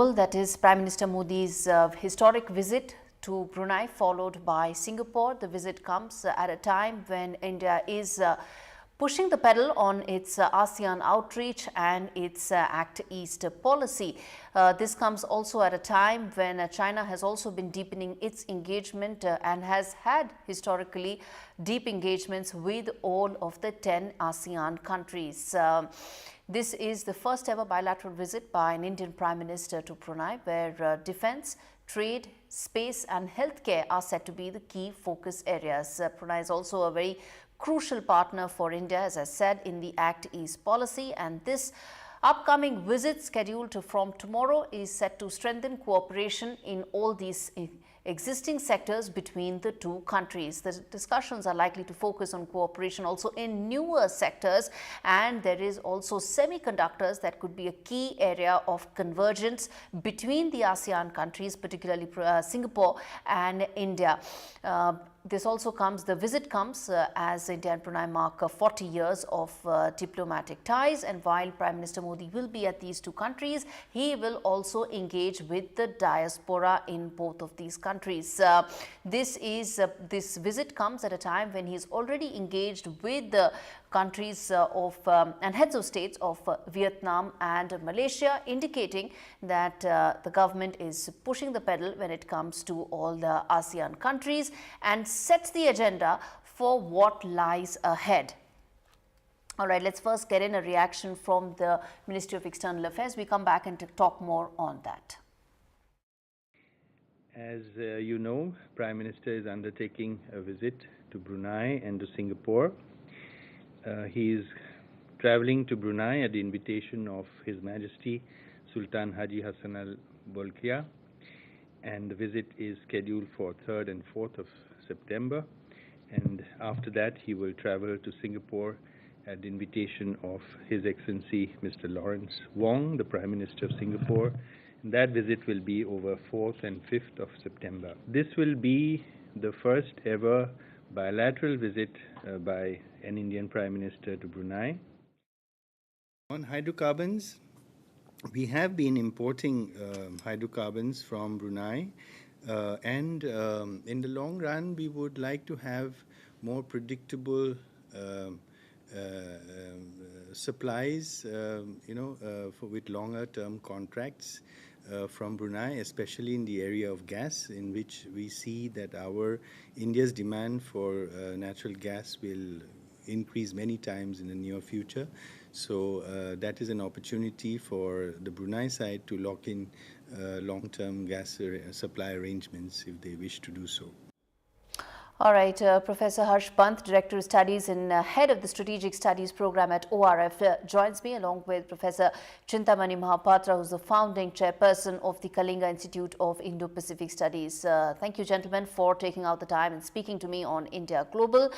Global, that is Prime Minister Modi's historic visit to Brunei, followed by Singapore. The visit comes at a time when India is pushing the pedal on its ASEAN outreach and its Act East policy. This comes also at a time when China has also been deepening its engagement and has had historically deep engagements with all of the 10 ASEAN countries. This is the first ever bilateral visit by an Indian Prime Minister to Brunei, where defence, trade, space and healthcare are said to be the key focus areas. Brunei is also a very crucial partner for India, as I said, in the Act East policy, and this upcoming visit scheduled from tomorrow is set to strengthen cooperation in all these existing sectors between the two countries. The discussions are likely to focus on cooperation also in newer sectors, and there is also semiconductors that could be a key area of convergence between the ASEAN countries, particularly Singapore and India. The visit comes as India and Brunei mark 40 years of diplomatic ties, and while Prime Minister Modi will be at these two countries, he will also engage with the diaspora in both of these countries. This visit comes at a time when he is already engaged with the countries and heads of states of Vietnam and Malaysia, indicating that the government is pushing the pedal when it comes to all the ASEAN countries and sets the agenda for what lies ahead. All right, let's first get in a reaction from the Ministry of External Affairs. We come back and talk more on that. As you know, Prime Minister is undertaking a visit to Brunei and to Singapore. He is traveling to Brunei at the invitation of His Majesty Sultan Haji Hassan Al Bolkiah, and the visit is scheduled for 3rd and 4th of September, and after that he will travel to Singapore at the invitation of His Excellency Mr. Lawrence Wong, the Prime Minister of Singapore. And that visit will be over 4th and 5th of September. This will be the first ever bilateral visit by an Indian Prime Minister to Brunei. On hydrocarbons, we have been importing hydrocarbons from Brunei, and in the long run we would like to have more predictable supplies, with longer term contracts from Brunei, especially in the area of gas, in which we see that India's demand for natural gas will increase many times in the near future. So that is an opportunity for the Brunei side to lock in long-term gas supply arrangements if they wish to do so. All right, Professor Harsh Pant, Director of Studies and Head of the Strategic Studies Program at ORF, joins me along with Professor Chintamani Mahapatra, who is the founding chairperson of the Kalinga Institute of Indo-Pacific Studies. Thank you, gentlemen, for taking out the time and speaking to me on India Global.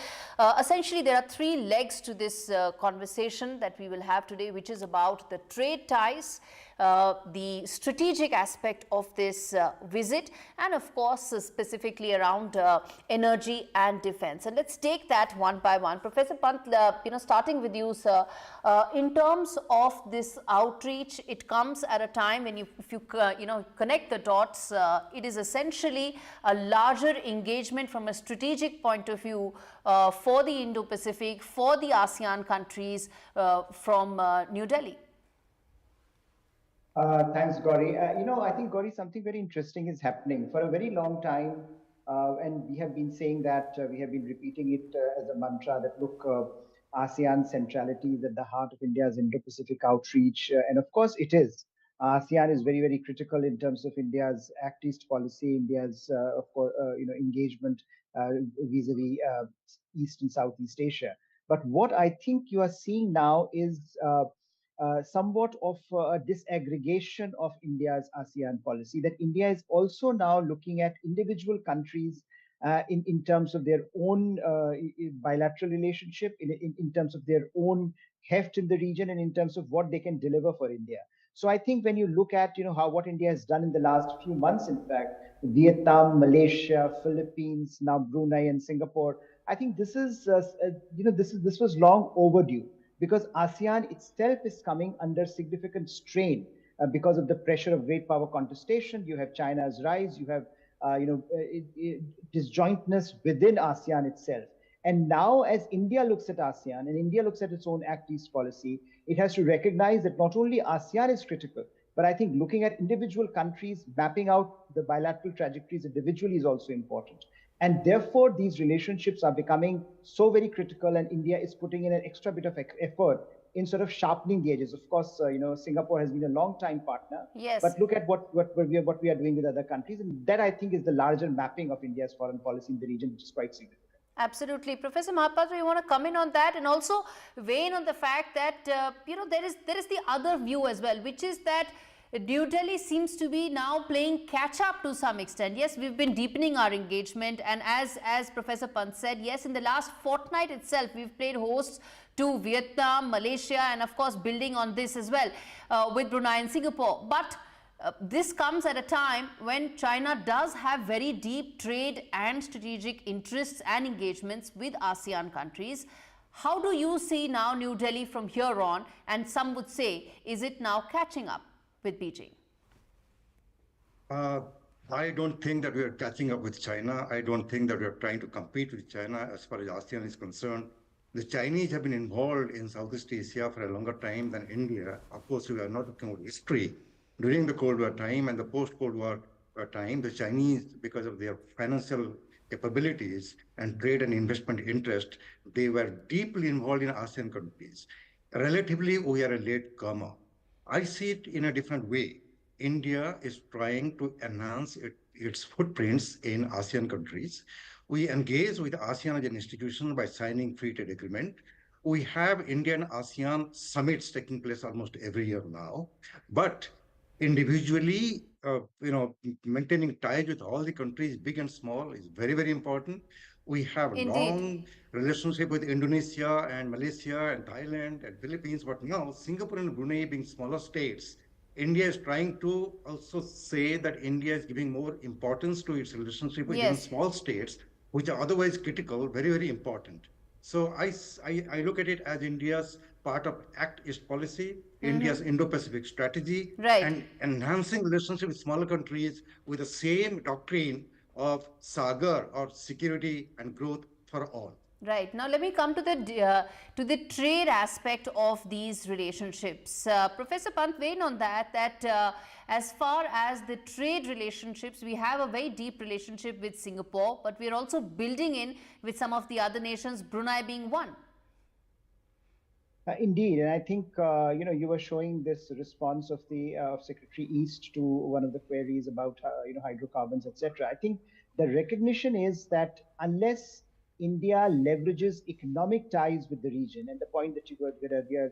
Essentially, there are three legs to this conversation that we will have today, which is about the trade ties, the strategic aspect of this visit, and of course specifically around energy and defense. And let's take that one by one. Professor Pant, starting with you, sir, in terms of this outreach, it comes at a time when if you connect the dots, it is essentially a larger engagement from a strategic point of view for the Indo-Pacific, for the ASEAN countries from New Delhi. Thanks, Gaurie. I think, Gaurie, something very interesting is happening. For a very long time, and we have been saying that, we have been repeating it as a mantra that, look, ASEAN centrality is at the heart of India's Indo-Pacific outreach. And of course it is. ASEAN is very, very critical in terms of India's Act East policy, India's, engagement vis-a-vis East and Southeast Asia. But what I think you are seeing now is somewhat of a disaggregation of India's ASEAN policy, that India is also now looking at individual countries in terms of their own bilateral relationship, in terms of their own heft in the region, and in terms of what they can deliver for India. So I think when you look at what India has done in the last few months, in fact, Vietnam, Malaysia, Philippines, now Brunei and Singapore, I think this is this was long overdue, because ASEAN itself is coming under significant strain because of the pressure of great power contestation. You have China's rise. You have disjointness within ASEAN itself. And now, as India looks at ASEAN and India looks at its own Act East policy, it has to recognize that not only ASEAN is critical, but I think looking at individual countries, mapping out the bilateral trajectories individually is also important. And therefore, these relationships are becoming so very critical, and India is putting in an extra bit of effort in sort of sharpening the edges. Of course, Singapore has been a long-time partner. Yes. But look at what we are doing with other countries, and that I think is the larger mapping of India's foreign policy in the region, which is quite significant. Absolutely. Professor Mahapatra, you want to come in on that and also weigh in on the fact that, there is the other view as well, which is that New Delhi seems to be now playing catch up to some extent. Yes, we've been deepening our engagement, and as Professor Pant said, yes, in the last fortnight itself, we've played host to Vietnam, Malaysia, and of course building on this as well with Brunei and Singapore. But this comes at a time when China does have very deep trade and strategic interests and engagements with ASEAN countries. How do you see now New Delhi from here on? And some would say, is it now catching up with Beijing? I don't think that we are catching up with China. I don't think that we are trying to compete with China as far as ASEAN is concerned. The Chinese have been involved in Southeast Asia for a longer time than India. Of course, we are not talking about history. During the Cold War time and the post-Cold War time, the Chinese, because of their financial capabilities and trade and investment interest, they were deeply involved in ASEAN countries. Relatively, we are a late comer. I see it in a different way. India is trying to enhance its footprints in ASEAN countries. We engage with ASEAN as an institution by signing free trade agreement. We have Indian ASEAN summits taking place almost every year now. But individually, maintaining ties with all the countries, big and small, is very, very important. We have Indeed. Long relationship with Indonesia and Malaysia and Thailand and Philippines, but now Singapore and Brunei being smaller states, India is trying to also say that India is giving more importance to its relationship with even small states, which are otherwise critical, very, very important. So I look at it as India's part of Act East policy, India's Indo-Pacific strategy, and enhancing relationship with smaller countries with the same doctrine of Sagar, or security and growth for all. Right. Now, let me come to the trade aspect of these relationships. Professor Pant, weigh in on that as far as the trade relationships, we have a very deep relationship with Singapore, but we are also building in with some of the other nations, Brunei being one. Indeed, and I think you were showing this response of the Secretary East to one of the queries about hydrocarbons, etc. I think the recognition is that unless India leverages economic ties with the region, and the point that you were earlier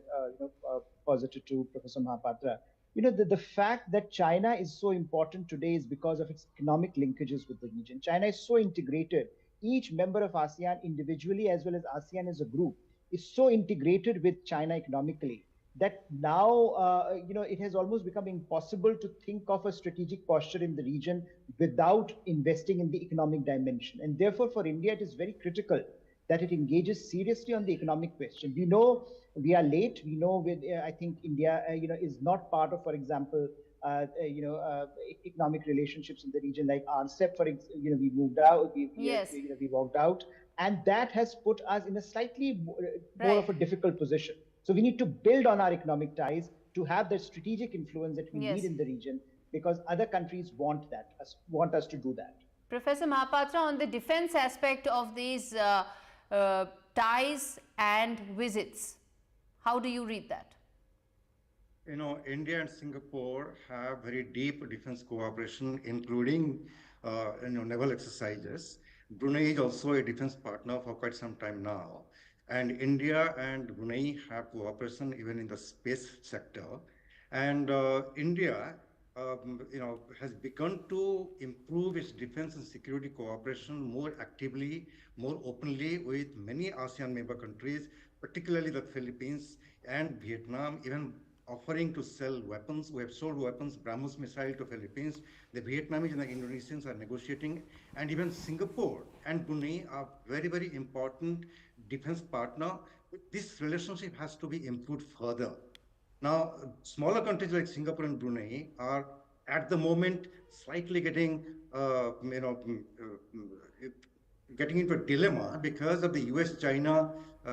posited to Professor Mahapatra, the fact that China is so important today is because of its economic linkages with the region. China is so integrated. Each member of ASEAN individually, as well as ASEAN as a group, is so integrated with China economically that now, it has almost become impossible to think of a strategic posture in the region without investing in the economic dimension. And therefore, for India, it is very critical that it engages seriously on the economic question. We know we are late. We know I think India, is not part of, for example, economic relationships in the region like RCEP, we moved out, we walked out. And that has put us in a slightly more of a difficult position. So we need to build on our economic ties to have the strategic influence that we need in the region, because other countries want us to do that. Professor Mahapatra, on the defense aspect of these ties and visits, how do you read that? India and Singapore have very deep defense cooperation, including naval exercises. Brunei is also a defense partner for quite some time now. And India and Brunei have cooperation even in the space sector. And India, has begun to improve its defense and security cooperation more actively, more openly with many ASEAN member countries, particularly the Philippines and Vietnam, even offering to sell weapons. We have sold weapons, BrahMos missile to Philippines. The Vietnamese and the Indonesians are negotiating. And even Singapore and Brunei are very, very important defense partner. This relationship has to be improved further. Now, smaller countries like Singapore and Brunei are at the moment slightly getting, getting into a dilemma because of the US-China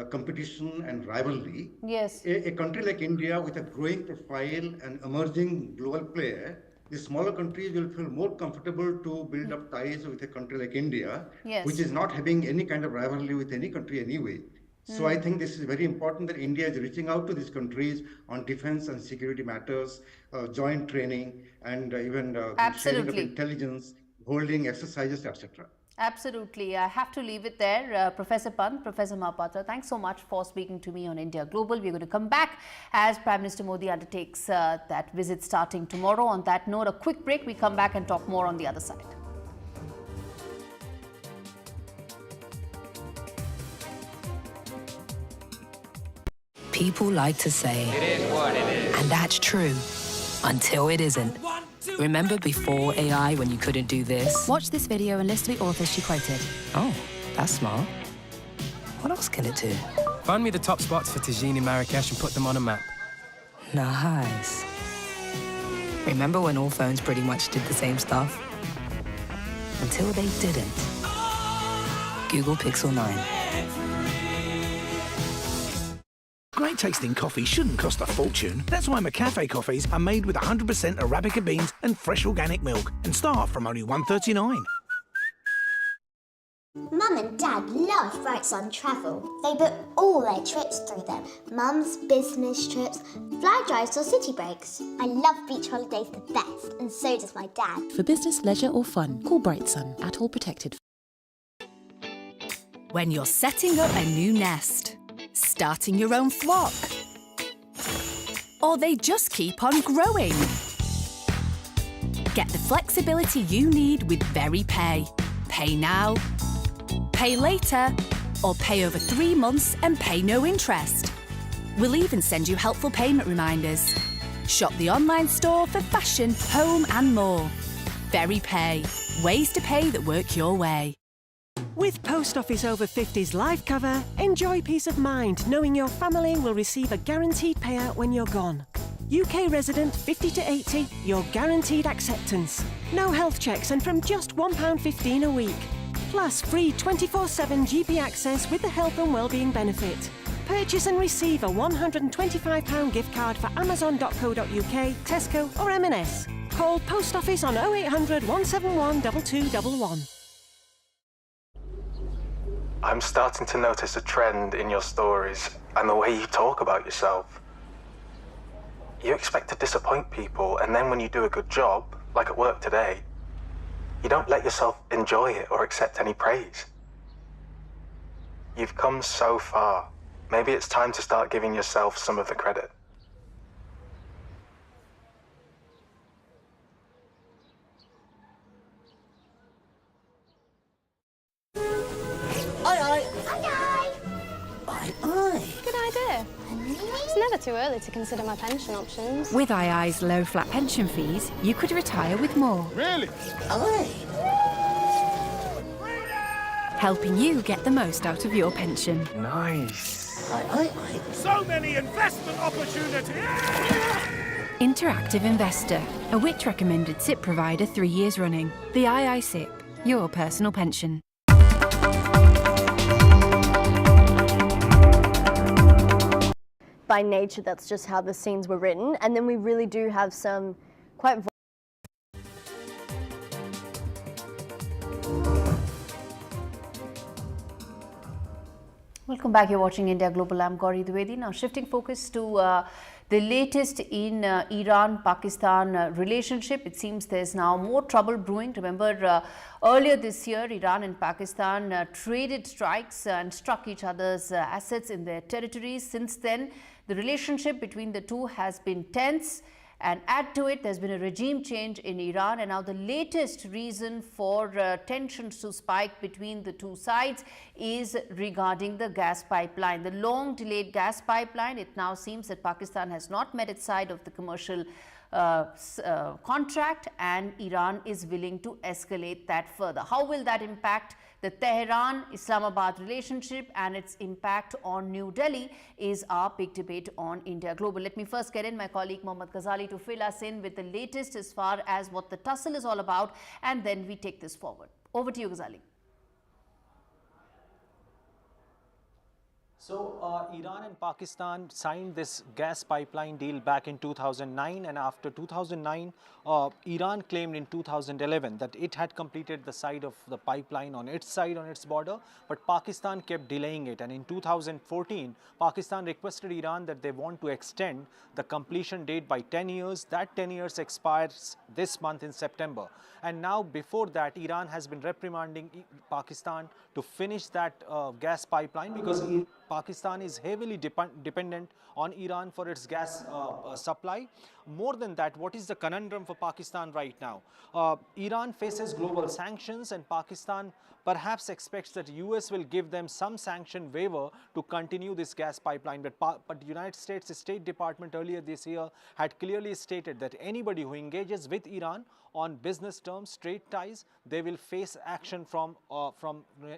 competition and rivalry. Yes. A country like India with a growing profile and emerging global player, the smaller countries will feel more comfortable to build up ties with a country like India, Yes. which is not having any kind of rivalry with any country anyway. So I think this is very important that India is reaching out to these countries on defense and security matters, joint training, and even sharing of Absolutely. intelligence, holding exercises, etc. Absolutely. I have to leave it there. Professor Pant, Professor Mahapatra, thanks so much for speaking to me on India Global. We're going to come back as Prime Minister Modi undertakes that visit starting tomorrow. On that note, a quick break. We come back and talk more on the other side. People like to say, It is what it is. and that's true, until it isn't. Remember before AI when you couldn't do this? Watch this video and list the authors she quoted. Oh, that's smart. What else can it do? Find me the top spots for tagine in Marrakesh and put them on a map. Nice. Remember when all phones pretty much did the same stuff? Until they didn't. Google Pixel 9. Great tasting coffee shouldn't cost a fortune. That's why McCafe coffees are made with 100% Arabica beans and fresh organic milk and start from only $1.39. Mum and Dad love Bright Sun Travel. They book all their trips through them. Mum's business trips, fly drives or city breaks. I love beach holidays the best, and so does my dad. For business, leisure or fun, call Bright Sun at All Protected. When you're setting up a new nest, starting your own flock, or they just keep on growing. Get the flexibility you need with VeryPay. Pay now, pay later, or pay over 3 months and pay no interest. We'll even send you helpful payment reminders. Shop the online store for fashion, home and more. VeryPay. Ways to pay that work your way. With Post Office Over 50s life cover, enjoy peace of mind knowing your family will receive a guaranteed payout when you're gone. UK resident 50 to 80, your guaranteed acceptance. No health checks and from just £1.15 a week. Plus free 24/7 GP access with the health and wellbeing benefit. Purchase and receive a £125 gift card for amazon.co.uk, Tesco or M&S. Call Post Office on 0800 171 2211. I'm starting to notice a trend in your stories and the way you talk about yourself. You expect to disappoint people, and then when you do a good job, like at work today, you don't let yourself enjoy it or accept any praise. You've come so far. Maybe it's time to start giving yourself some of the credit. Good idea. It's never too early to consider my pension options. With II's low flat pension fees, you could retire with more. Really? Helping you get the most out of your pension. Nice. So many investment opportunities! Interactive Investor, a WITch recommended SIP provider 3 years running. The II SIP, your personal pension. By nature, that's just how the scenes were written, and then we really do have some quite Welcome back. You're watching India Global. I'm Gaurie Dwivedi. Now shifting focus to the latest in Iran-Pakistan relationship. It seems there's now more trouble brewing. Remember, earlier this year, Iran and Pakistan traded strikes and struck each other's assets in their territories. Since then, the relationship between the two has been tense, and add to it, there's been a regime change in Iran, and now the latest reason for tensions to spike between the two sides is regarding the gas pipeline. The long delayed gas pipeline, it now seems that Pakistan has not met its side of the commercial contract, and Iran is willing to escalate that further. How will that impact the Tehran-Islamabad relationship and its impact on New Delhi is our big debate on India Global. Let me first get in my colleague Mohammad Ghazali to fill us in with the latest as far as what the tussle is all about, and then we take this forward. Over to you, Ghazali. So Iran and Pakistan signed this gas pipeline deal back in 2009, and after 2009, Iran claimed in 2011 that it had completed the side of the pipeline on its side, on its border, but Pakistan kept delaying it. And in 2014, Pakistan requested Iran that they want to extend the completion date by 10 years. That 10 years expires this month in September. And now before that, Iran has been reprimanding Pakistan to finish that gas pipeline, because Pakistan is heavily dependent on Iran for its gas supply. More than that, what is the conundrum for Pakistan right now? Iran faces global sanctions, and Pakistan perhaps expects that US will give them some sanction waiver to continue this gas pipeline. But the United States State Department earlier this year had clearly stated that anybody who engages with Iran on business terms, trade ties, they will face action from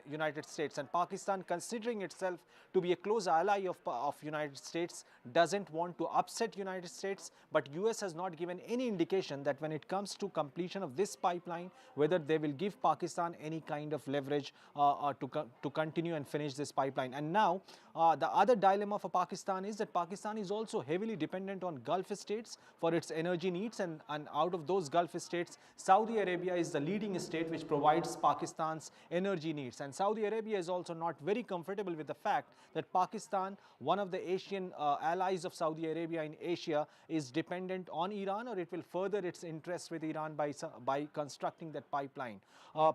United States. And Pakistan, considering itself to be a close ally of United States, doesn't want to upset United States. But US has not given any indication that when it comes to completion of this pipeline, whether they will give Pakistan any kind of leverage to continue and finish this pipeline. And now the other dilemma for Pakistan is that Pakistan is also heavily dependent on Gulf states for its energy needs, and out of those Gulf states, Saudi Arabia is the leading state which provides Pakistan's energy needs. And Saudi Arabia is also not very comfortable with the fact that Pakistan, one of the Asian allies of Saudi Arabia in Asia, is dependent on Iran, or it will further its interest with Iran by constructing that pipeline.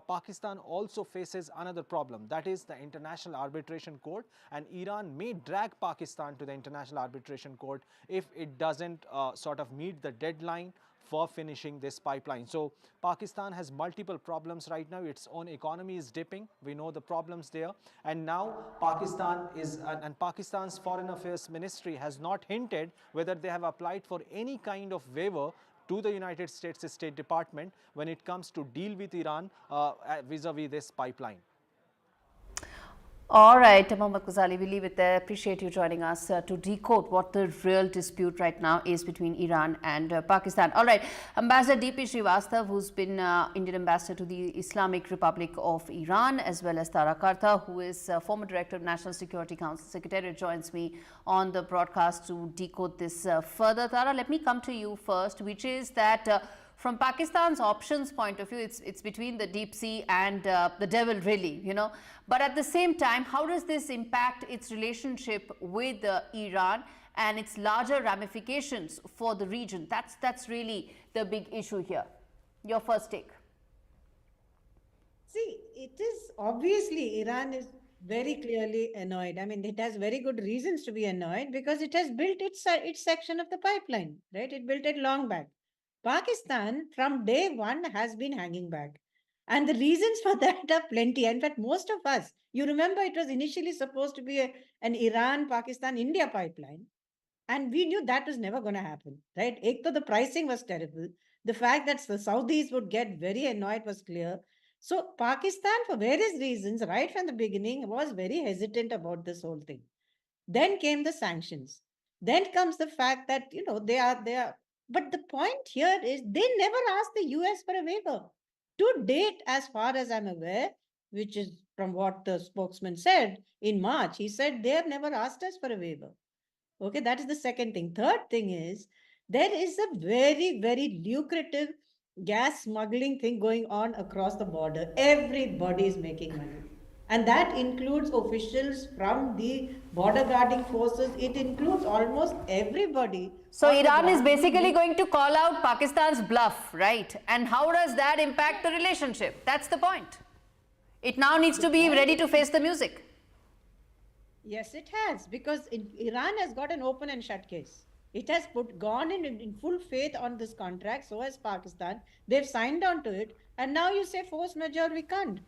Pakistan also faces another problem, that is the International Arbitration Court, and Iran may drag Pakistan to the International Arbitration Court if it doesn't sort of meet the deadline for finishing this pipeline. So Pakistan has multiple problems right now. Its own economy is dipping. We know the problems there. And now Pakistan's Foreign Affairs Ministry has not hinted whether they have applied for any kind of waiver to the United States State Department when it comes to deal with Iran vis-a-vis this pipeline. All right, Mohammad Ghazali, we leave it there. Appreciate you joining us to decode what the real dispute right now is between Iran and Pakistan. All right, Ambassador D.P. Srivastava, who's been Indian Ambassador to the Islamic Republic of Iran, as well as Tara Kartha, who is former Director of National Security Council Secretariat, joins me on the broadcast to decode this further. Tara, let me come to you first, which is that from Pakistan's options point of view, it's between the deep sea and the devil, really, you know. But at the same time, how does this impact its relationship with Iran and its larger ramifications for the region? That's really the big issue here. Your first take. See, it is obviously Iran is very clearly annoyed. I mean, it has very good reasons to be annoyed because it has built its section of the pipeline, right? It built it long back. Pakistan, from day one, has been hanging back. And the reasons for that are plenty. In fact, most of us, you remember it was initially supposed to be an Iran, Pakistan, India pipeline. And we knew that was never going to happen, right? Ekto, the pricing was terrible. The fact that the Saudis would get very annoyed was clear. So Pakistan, for various reasons, right from the beginning, was very hesitant about this whole thing. Then came the sanctions. Then comes the fact that, you know, they are. But the point here is they never asked the US for a waiver. To date, as far as I'm aware, which is from what the spokesman said in March, he said they have never asked us for a waiver. Okay, that is the second thing. Third thing is there is a very, very lucrative gas smuggling thing going on across the border. Everybody is making money. And that includes officials from the border guarding forces. It includes almost everybody. So Iran is basically going to call out Pakistan's bluff, right? And how does that impact the relationship? That's the point. It now needs to be ready to face the music. Yes, it has, because Iran has got an open and shut case. It has gone in full faith on this contract, so has Pakistan. They've signed on to it, and now you say force majeure, we can't.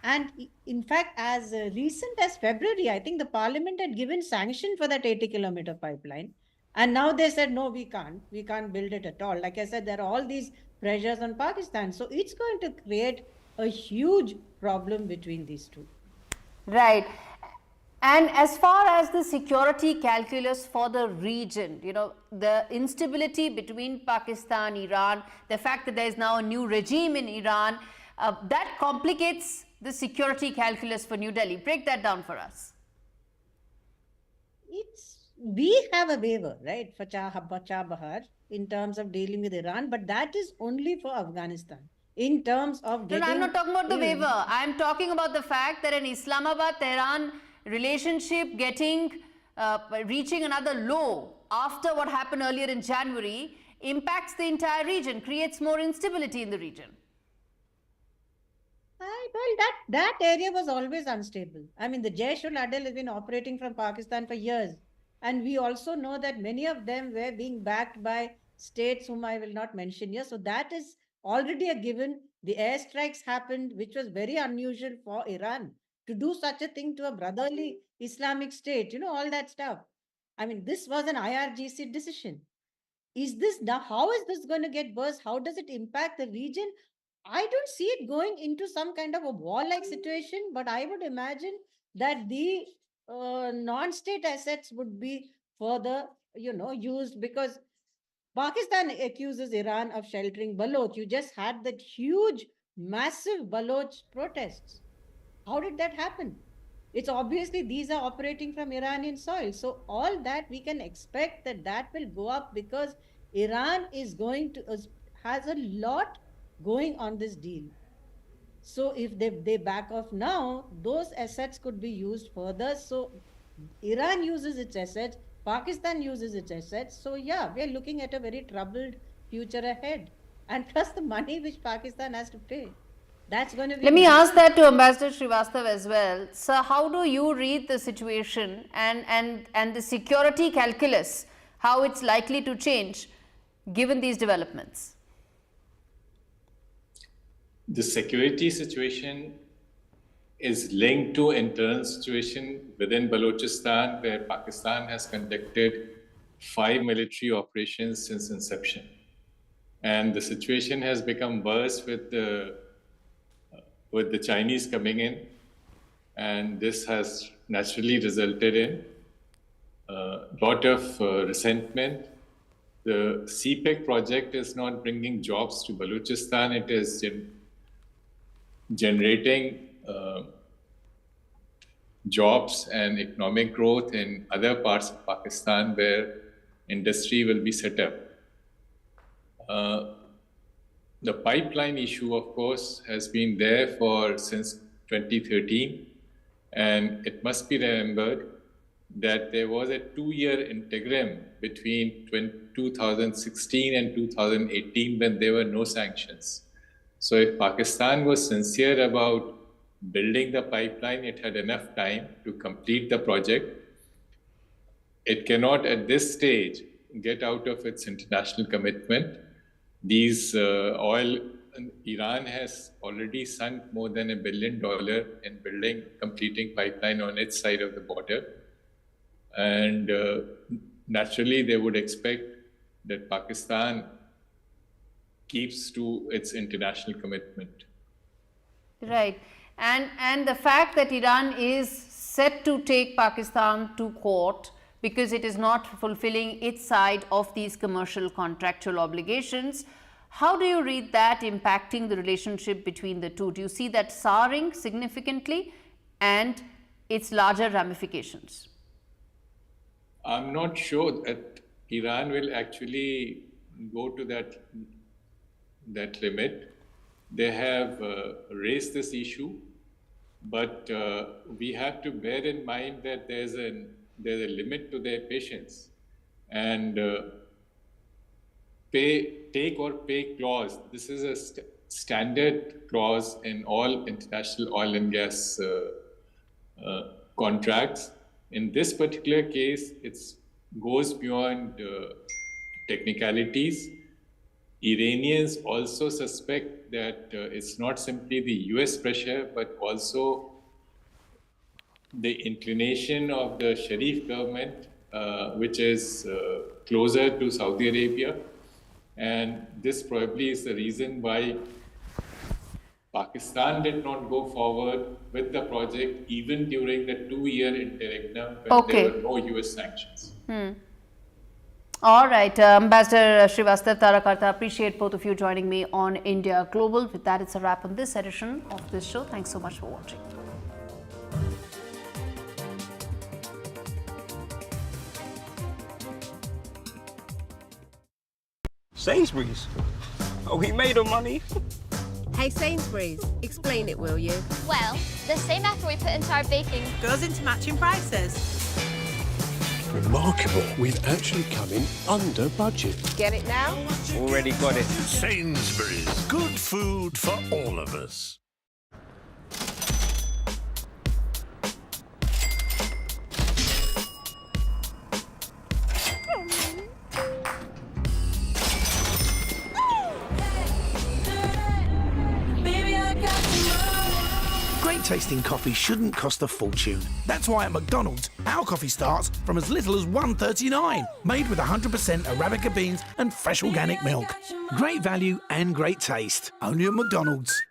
And in fact, as recent as February, I think the parliament had given sanction for that 80-kilometer pipeline. And now they said, no, we can't build it at all. Like I said, there are all these pressures on Pakistan. So it's going to create a huge problem between these two. Right. And as far as the security calculus for the region, the instability between Pakistan, Iran, the fact that there is now a new regime in Iran, that complicates the security calculus for New Delhi. Break that down for us. We have a waiver, right, for Chabahar in terms of dealing with Iran, but that is only for Afghanistan. In terms of getting... No, I'm not talking about the waiver. I'm talking about the fact that an Islamabad-Tehran relationship reaching another low after what happened earlier in January impacts the entire region, creates more instability in the region. Well, that area was always unstable. I mean, the Jaish-ul-Adl has been operating from Pakistan for years. And we also know that many of them were being backed by states whom I will not mention here. So that is already a given. The airstrikes happened, which was very unusual for Iran to do such a thing to a brotherly Islamic state, all that stuff. I mean, this was an IRGC decision. How is this going to get worse? How does it impact the region? I don't see it going into some kind of a war-like situation, but I would imagine that the non-state assets would be further, used, because Pakistan accuses Iran of sheltering Baloch. You just had that huge, massive Baloch protests. How did that happen? It's obviously these are operating from Iranian soil. So all that we can expect that will go up because Iran is has a lot going on this deal. So if they back off now, those assets could be used further. So Iran uses its assets, Pakistan uses its assets. So yeah, we are looking at a very troubled future ahead. And plus the money which Pakistan has to pay. That's going to be... Let me ask that to Ambassador Srivastava as well. Sir, how do you read the situation and the security calculus, how it's likely to change given these developments? The security situation is linked to internal situation within Balochistan, where Pakistan has conducted 5 military operations since inception. And the situation has become worse with the Chinese coming in. And this has naturally resulted in a lot of resentment. The CPEC project is not bringing jobs to Balochistan. It is generating jobs and economic growth in other parts of Pakistan where industry will be set up. The pipeline issue, of course, has been there since 2013, and it must be remembered that there was a 2-year interim between 2016 and 2018 when there were no sanctions. So if Pakistan was sincere about building the pipeline, it had enough time to complete the project. It cannot at this stage get out of its international commitment. Iran has already sunk more than $1 billion in completing pipeline on its side of the border. And naturally, they would expect that Pakistan keeps to its international commitment. Right. And the fact that Iran is set to take Pakistan to court because it is not fulfilling its side of these commercial contractual obligations, how do you read that impacting the relationship between the two? Do you see that souring significantly and its larger ramifications? I'm not sure that Iran will actually go to that limit. They have raised this issue, but we have to bear in mind that there's a limit to their patience. And take or pay clause, this is a standard clause in all international oil and gas contracts. In this particular case, it goes beyond technicalities. Iranians also suspect that it's not simply the US pressure, but also the inclination of the Sharif government which is closer to Saudi Arabia. And this probably is the reason why Pakistan did not go forward with the project even during the 2-year interregnum when there were no US sanctions. All right, Ambassador Srivastava, Tara, Kartha, appreciate both of you joining me on India Global. With that, it's a wrap on this edition of this show. Thanks so much for watching. Sainsbury's? Oh, we made our money. Hey Sainsbury's, explain it, will you? Well, the same effort we put into our baking goes into matching prices. Remarkable. We've actually come in under budget. Get it now? Already got it. Sainsbury's. Good food for all of us. Great tasting coffee shouldn't cost a fortune. That's why at McDonald's, our coffee starts from as little as $1.39, made with 100% Arabica beans and fresh organic milk. Great value and great taste. Only at McDonald's.